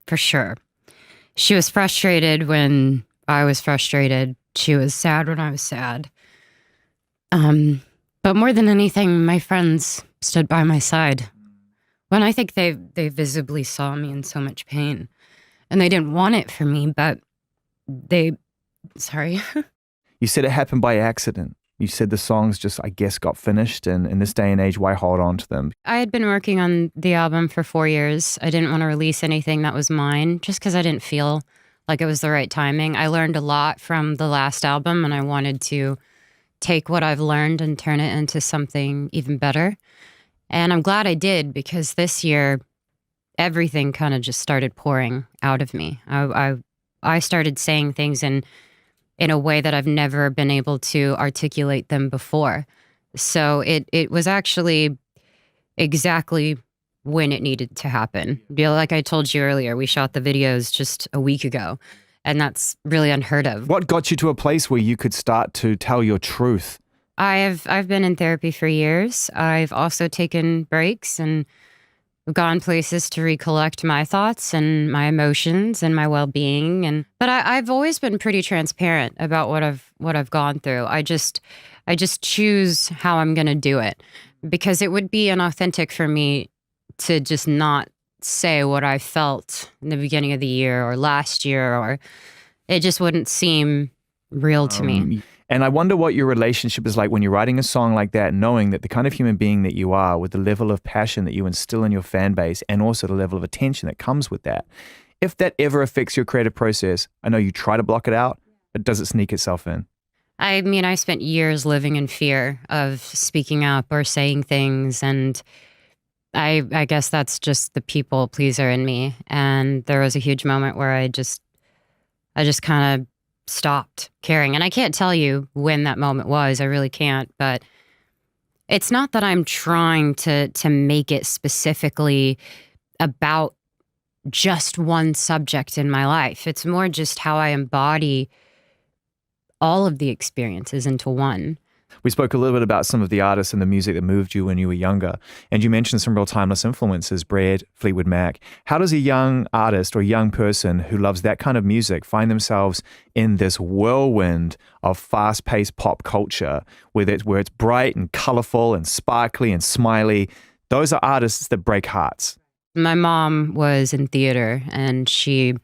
for sure. She was frustrated when I was frustrated. She was sad when I was sad. But more than anything, my friends stood by my side when I think they visibly saw me in so much pain. And they didn't want it for me, but sorry. You said it happened by accident. You said the songs just, I guess, got finished, and in this day and age, why hold on to them? I had been working on the album for 4 years. I didn't want to release anything that was mine just because I didn't feel like it was the right timing. I learned a lot from the last album, and I wanted to take what I've learned and turn it into something even better. And I'm glad I did, because this year, everything kind of just started pouring out of me. I started saying things in a way that I've never been able to articulate them before. So it was actually exactly when it needed to happen. Like I told you earlier, we shot the videos just a week ago, and that's really unheard of. What got you to a place where you could start to tell your truth? I've been in therapy for years. I've also taken breaks and gone places to recollect my thoughts and my emotions and my well-being. But I've always been pretty transparent about what I've gone through. I just choose how I'm going to do it, because it would be inauthentic for me to just not say what I felt in the beginning of the year or last year, or it just wouldn't seem real to me. And I wonder what your relationship is like when you're writing a song like that, knowing that the kind of human being that you are, with the level of passion that you instill in your fan base, and also the level of attention that comes with that. If that ever affects your creative process, I know you try to block it out, but does it sneak itself in? I mean, I spent years living in fear of speaking up or saying things, and I guess that's just the people pleaser in me. And there was a huge moment where I just kind of stopped caring. And I can't tell you when that moment was. I really can't. But it's not that I'm trying to make it specifically about just one subject in my life. It's more just how I embody all of the experiences into one. We spoke a little bit about some of the artists and the music that moved you when you were younger. And you mentioned some real timeless influences, Brad, Fleetwood Mac. How does a young artist or young person who loves that kind of music find themselves in this whirlwind of fast-paced pop culture where it's bright and colorful and sparkly and smiley? Those are artists that break hearts. My mom was in theater, and she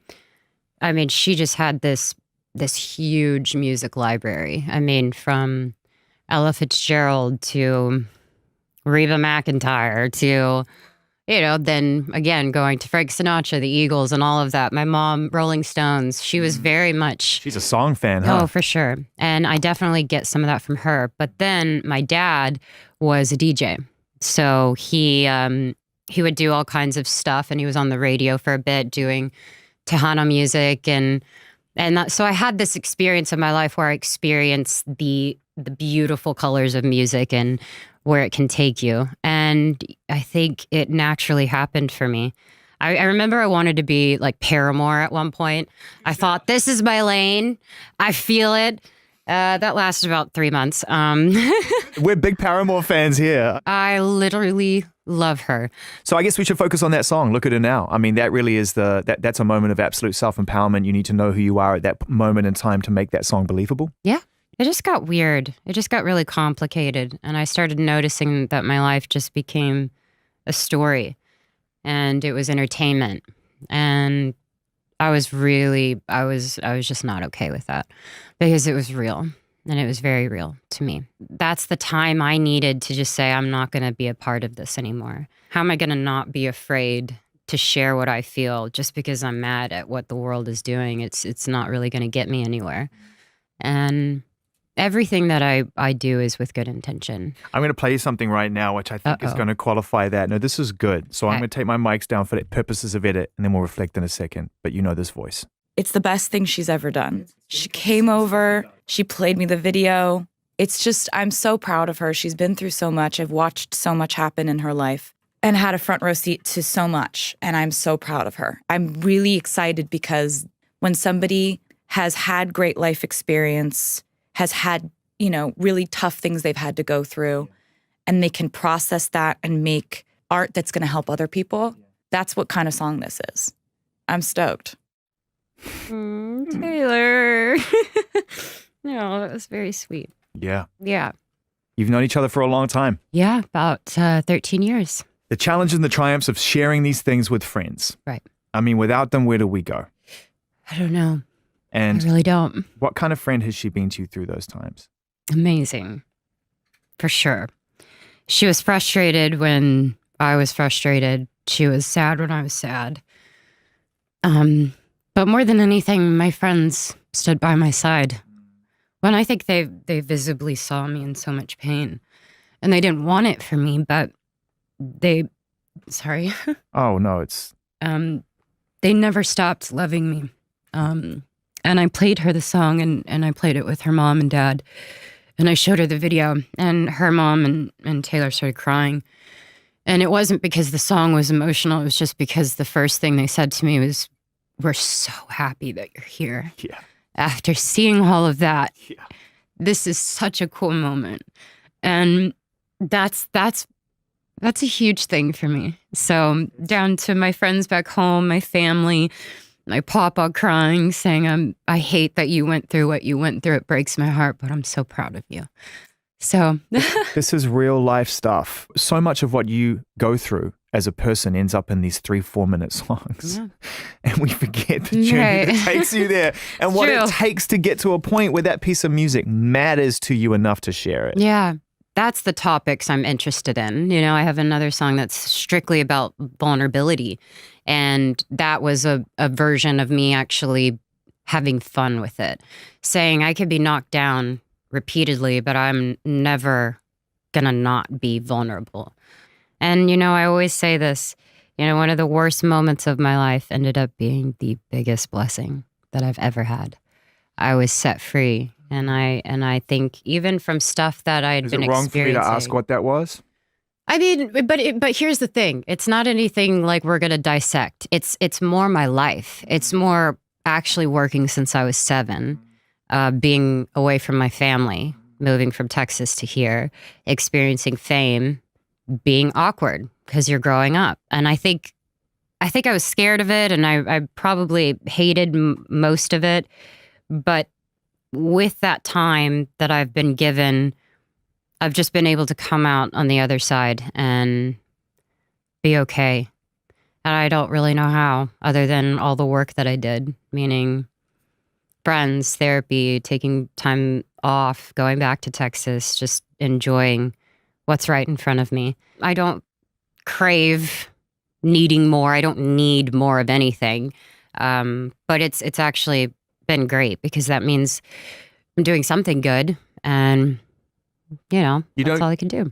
just had this huge music library. I mean, from Ella Fitzgerald to Reba McEntire to, then again, going to Frank Sinatra, the Eagles, and all of that. My mom, Rolling Stones, she was very much... She's a song fan, huh? Oh, for sure. And I definitely get some of that from her. But then my dad was a DJ. So he would do all kinds of stuff, and he was on the radio for a bit doing Tejano music. So I had this experience in my life where I experienced the beautiful colors of music and where it can take you. And I think it naturally happened for me. I remember I wanted to be like Paramore at one point. I thought, this is my lane. I feel it. That lasted about 3 months. We're big Paramore fans here. I literally love her. So I guess we should focus on that song, Look at Her Now. I mean, that really is that's a moment of absolute self-empowerment. You need to know who you are at that moment in time to make that song believable. Yeah. It just got weird. It just got really complicated. And I started noticing that my life just became a story, and it was entertainment. And I was just not okay with that, because it was real, and it was very real to me. That's the time I needed to just say, I'm not going to be a part of this anymore. How am I going to not be afraid to share what I feel just because I'm mad at what the world is doing? It's not really going to get me anywhere. And everything that I do is with good intention. I'm going to play you something right now, which I think is going to qualify that. No, this is good. So I'm going to take my mics down for the purposes of edit, and then we'll reflect in a second. But you know this voice. It's the best thing she's ever done. She came over, she played me the video. It's just, I'm so proud of her. She's been through so much. I've watched so much happen in her life and had a front row seat to so much. And I'm so proud of her. I'm really excited because when somebody has had great life experience, has had, really tough things they've had to go through, and they can process that and make art that's going to help other people, that's what kind of song this is. I'm stoked. Taylor. No, that was very sweet. Yeah. Yeah. You've known each other for a long time. Yeah, about 13 years. The challenges and the triumphs of sharing these things with friends. Right. I mean, without them, where do we go? I don't know. And I really don't. what kind of friend has she been to you through those times? Amazing. For sure. She was frustrated when I was frustrated. She was sad when I was sad. But more than anything, my friends stood by my side. When I think they visibly saw me in so much pain. And they didn't want it for me, but sorry. Oh, no, it's... They never stopped loving me. And I played her the song, and I played it with her mom and dad. And I showed her the video, and her mom and Taylor started crying. And it wasn't because the song was emotional. It was just because the first thing they said to me was, "We're so happy that you're here." Yeah. After seeing all of that, Yeah. this is such a cool moment. And that's a huge thing for me. So down to my friends back home, my family, my papa crying, saying, I hate that you went through what you went through. It breaks my heart, but I'm so proud of you. So This is real life stuff. So much of what you go through as a person ends up in these 3-4 minute songs. Yeah. And we forget the journey that takes you there and what true. it takes to get to a point where that piece of music matters to you enough to share it. Yeah, that's the topics I'm interested in. You know, I have another song that's strictly about vulnerability. And that was a version of me actually having fun with it, saying I could be knocked down repeatedly, but I'm never gonna not be vulnerable. And, you know, I always say this, you know, one of the worst moments of my life ended up being the biggest blessing that I've ever had. I was set free. And I think even from stuff that I had Is been it wrong for me experiencing. to ask what that was? I mean, but here's the thing. It's not anything like we're going to dissect. It's more my life. It's more actually working since I was 7, being away from my family, moving from Texas to here, experiencing fame, being awkward because you're growing up. And I think I was scared of it, and I probably hated most of it. But with that time that I've been given, I've just been able to come out on the other side and be okay. And I don't really know how, other than all the work that I did, meaning friends, therapy, taking time off, going back to Texas, just enjoying what's right in front of me. I don't crave needing more. I don't need more of anything. But it's actually been great because that means I'm doing something good, and that's all I can do.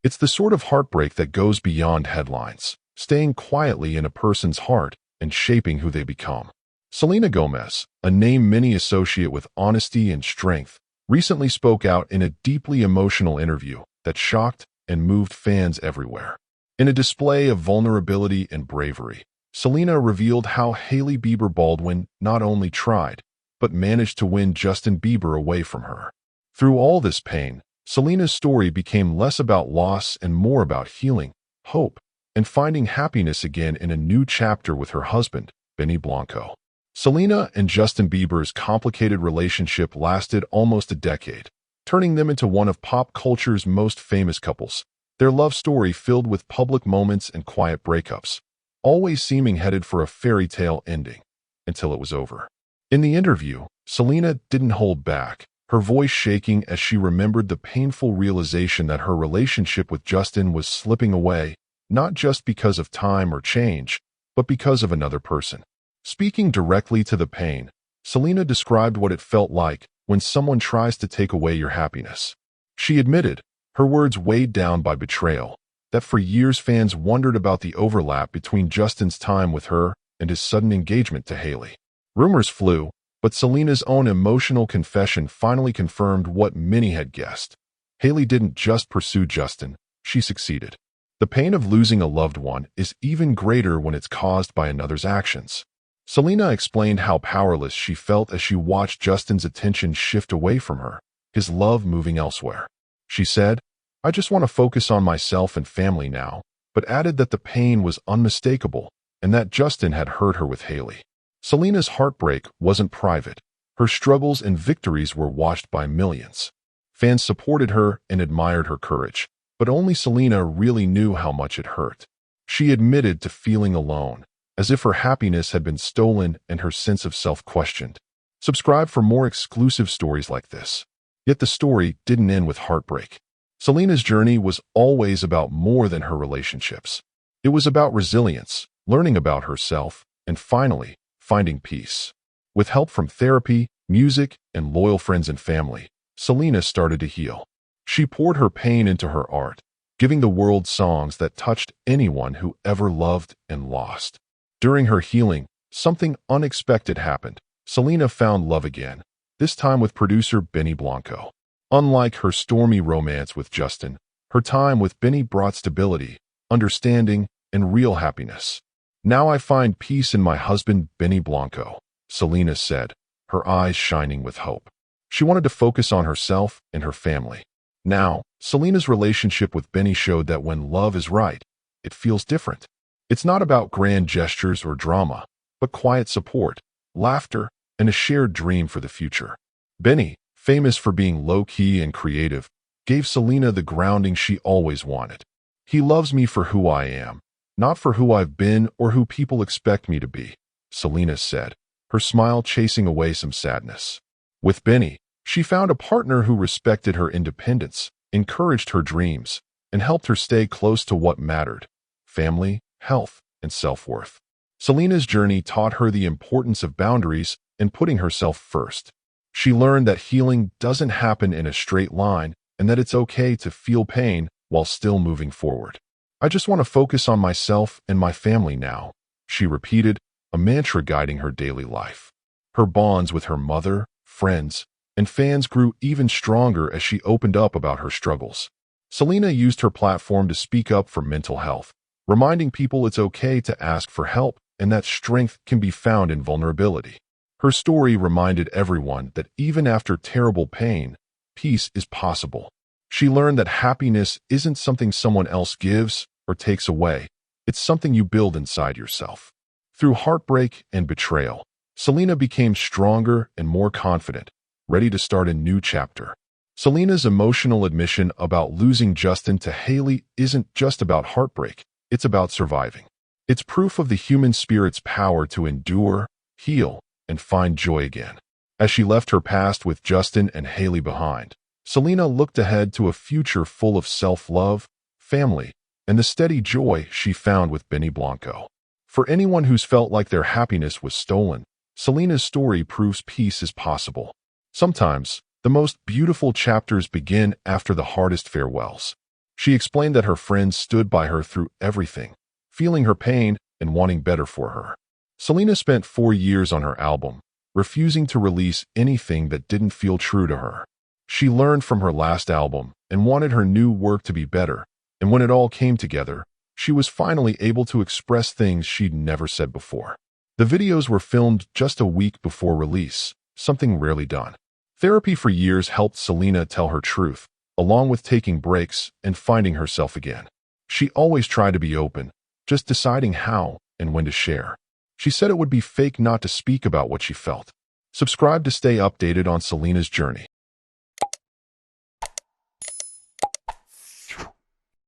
It's the sort of heartbreak that goes beyond headlines, staying quietly in a person's heart and shaping who they become. Selena Gomez, a name many associate with honesty and strength, recently spoke out in a deeply emotional interview that shocked and moved fans everywhere. In a display of vulnerability and bravery, Selena revealed how Hailey Bieber not only tried, but managed to win Justin Bieber away from her. Through all this pain, Selena's story became less about loss and more about healing, hope, and finding happiness again in a new chapter with her husband, Benny Blanco. Selena and Justin Bieber's complicated relationship lasted almost a decade, turning them into one of pop culture's most famous couples. Their love story filled with public moments and quiet breakups, always seeming headed for a fairy tale ending, until it was over. In the interview, Selena didn't hold back, her voice shaking as she remembered the painful realization that her relationship with Justin was slipping away, not just because of time or change, but because of another person. Speaking directly to the pain, Selena described what it felt like when someone tries to take away your happiness. She admitted, her words weighed down by betrayal, that for years fans wondered about the overlap between Justin's time with her and his sudden engagement to Hailey. Rumors flew, but Selena's own emotional confession finally confirmed what many had guessed. Hailey didn't just pursue Justin, she succeeded. The pain of losing a loved one is even greater when it's caused by another's actions. Selena explained how powerless she felt as she watched Justin's attention shift away from her, his love moving elsewhere. She said, "I just want to focus on myself and family now," but added that the pain was unmistakable and that Justin had hurt her with Hailey. Selena's heartbreak wasn't private. Her struggles and victories were watched by millions. Fans supported her and admired her courage, but only Selena really knew how much it hurt. She admitted to feeling alone, as if her happiness had been stolen and her sense of self questioned. Subscribe for more exclusive stories like this. Yet the story didn't end with heartbreak. Selena's journey was always about more than her relationships. It was about resilience, learning about herself, and finally, finding peace. With help from therapy, music, and loyal friends and family, Selena started to heal. She poured her pain into her art, giving the world songs that touched anyone who ever loved and lost. During her healing, something unexpected happened. Selena found love again, this time with producer Benny Blanco. Unlike her stormy romance with Justin, her time with Benny brought stability, understanding, and real happiness. "Now I find peace in my husband, Benny Blanco," Selena said, her eyes shining with hope. She wanted to focus on herself and her family. Now, Selena's relationship with Benny showed that when love is right, it feels different. It's not about grand gestures or drama, but quiet support, laughter, and a shared dream for the future. Benny, famous for being low-key and creative, gave Selena the grounding she always wanted. "He loves me for who I am, not for who I've been or who people expect me to be," Selena said, her smile chasing away some sadness. With Benny, she found a partner who respected her independence, encouraged her dreams, and helped her stay close to what mattered: family, health, and self-worth. Selena's journey taught her the importance of boundaries and putting herself first. She learned that healing doesn't happen in a straight line and that it's okay to feel pain while still moving forward. "I just want to focus on myself and my family now," she repeated, a mantra guiding her daily life. Her bonds with her mother, friends, and fans grew even stronger as she opened up about her struggles. Selena used her platform to speak up for mental health, reminding people it's okay to ask for help and that strength can be found in vulnerability. Her story reminded everyone that even after terrible pain, peace is possible. She learned that happiness isn't something someone else gives or takes away. It's something you build inside yourself. Through heartbreak and betrayal, Selena became stronger and more confident, ready to start a new chapter. Selena's emotional admission about losing Justin to Hailey isn't just about heartbreak, it's about surviving. It's proof of the human spirit's power to endure, heal, and find joy again. As she left her past with Justin and Hailey behind, Selena looked ahead to a future full of self-love, family, and the steady joy she found with Benny Blanco. For anyone who's felt like their happiness was stolen, Selena's story proves peace is possible. Sometimes, the most beautiful chapters begin after the hardest farewells. She explained that her friends stood by her through everything, feeling her pain and wanting better for her. Selena spent 4 years on her album, refusing to release anything that didn't feel true to her. She learned from her last album and wanted her new work to be better, and when it all came together, she was finally able to express things she'd never said before. The videos were filmed just a week before release, something rarely done. Therapy for years helped Selena tell her truth, along with taking breaks and finding herself again. She always tried to be open, just deciding how and when to share. She said it would be fake not to speak about what she felt. Subscribe to stay updated on Selena's journey.